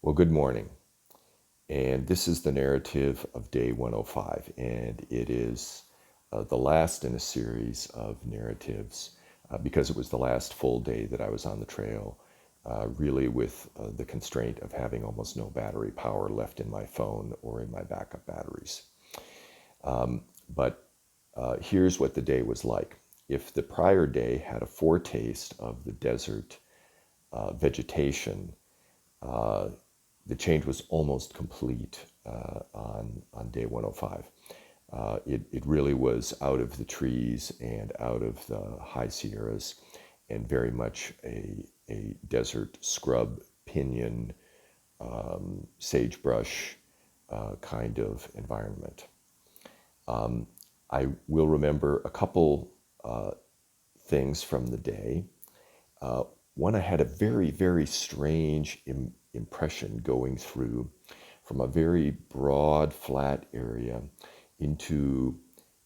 Well, good morning. And this is the narrative of day 105. And it is the last in a series of narratives because it was the last full day that I was on the trail, really with the constraint of having almost no battery power left in my phone or in my backup batteries. But here's what the day was like. If the prior day had a foretaste of the desert vegetation, the change was almost complete on day 105. It really was out of the trees and out of the high Sierras and very much a desert scrub, pinyon, sagebrush kind of environment. I will remember a couple things from the day. One, I had a very, very strange impression going through from a very broad, flat area into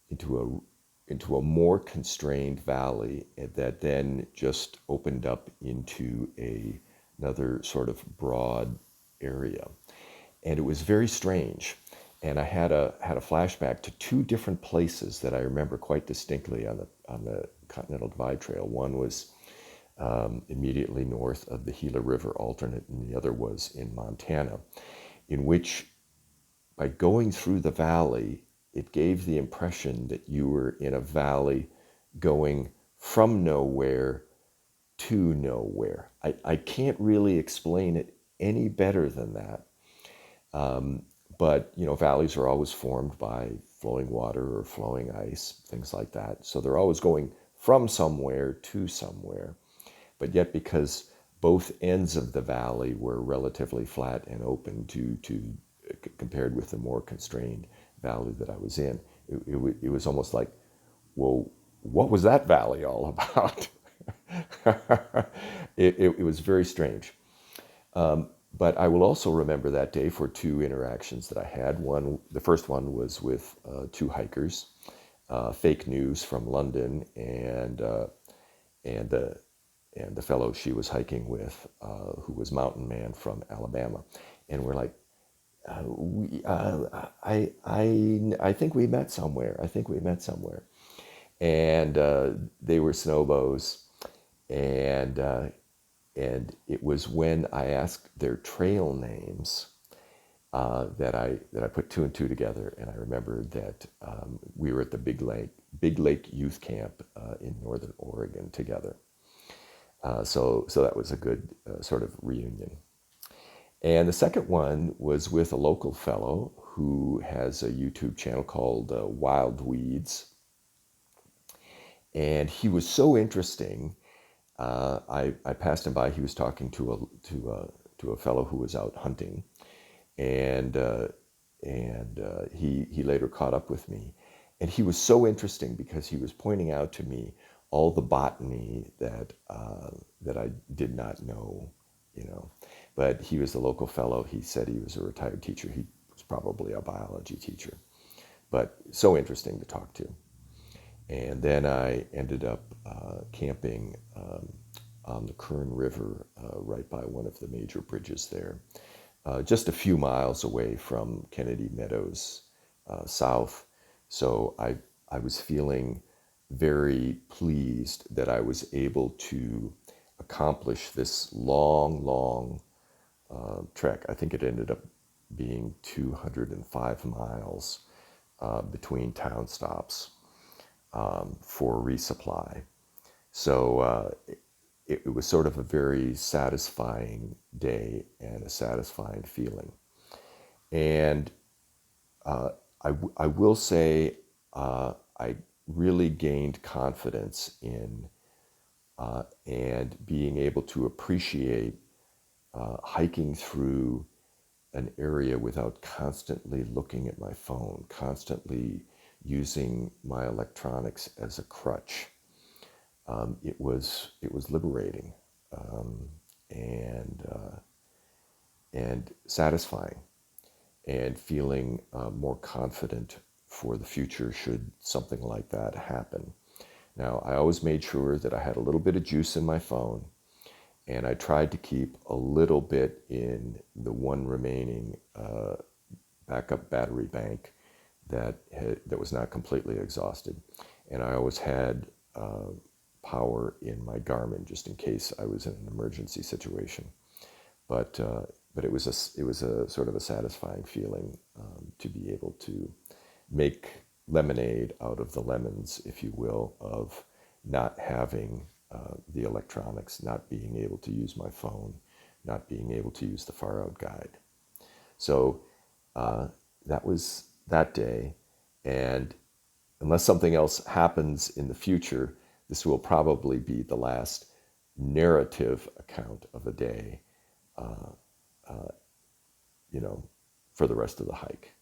a more constrained valley that then just opened up into another sort of broad area, and it was very strange. And I had a flashback to two different places that I remember quite distinctly on the Continental Divide Trail. One was immediately north of the Gila River alternate, and the other was in Montana, in which by going through the valley, it gave the impression that you were in a valley going from nowhere to nowhere. I can't really explain it any better than that. But, valleys are always formed by flowing water or flowing ice, things like that. So they're always going from somewhere to somewhere. But yet, because both ends of the valley were relatively flat and open compared with the more constrained valley that I was in, it was almost like, well, what was that valley all about? It was very strange. But I will also remember that day for two interactions that I had. The first one was with two hikers, fake news from London, and the fellow she was hiking with, who was Mountain Man from Alabama, and we're like, I think we met somewhere. I think we met somewhere, and they were SoBos, and and it was when I asked their trail names that I put two and two together, and I remembered that we were at the Big Lake Youth Camp in Northern Oregon together. So that was a good sort of reunion. And the second one was with a local fellow who has a YouTube channel called Wild Weeds. And he was so interesting. I passed him by. He was talking to a fellow who was out hunting, and he later caught up with me, and he was so interesting because he was pointing out to me all the botany that I did not know. But he was the local fellow. He said he was a retired teacher. He was probably a biology teacher, but so interesting to talk to. And then I ended up camping on the Kern River right by one of the major bridges there, just a few miles away from Kennedy Meadows south. So I was feeling very pleased that I was able to accomplish this long trek. I think it ended up being 205 miles between town stops for resupply. So it was sort of a very satisfying day and a satisfying feeling. And I will say I really gained confidence in and being able to appreciate hiking through an area without constantly looking at my phone, constantly using my electronics as a crutch. It was liberating and satisfying, and feeling more confident for the future should something like that happen. Now, I always made sure that I had a little bit of juice in my phone, And I tried to keep a little bit in the one remaining backup battery bank that was not completely exhausted. And I always had power in my Garmin just in case I was in an emergency situation. But it was a sort of a satisfying feeling to be able to make lemonade out of the lemons, if you will, of not having the electronics, not being able to use my phone, not being able to use the far out guide. So that was that day. And unless something else happens in the future, this will probably be the last narrative account of a day, for the rest of the hike.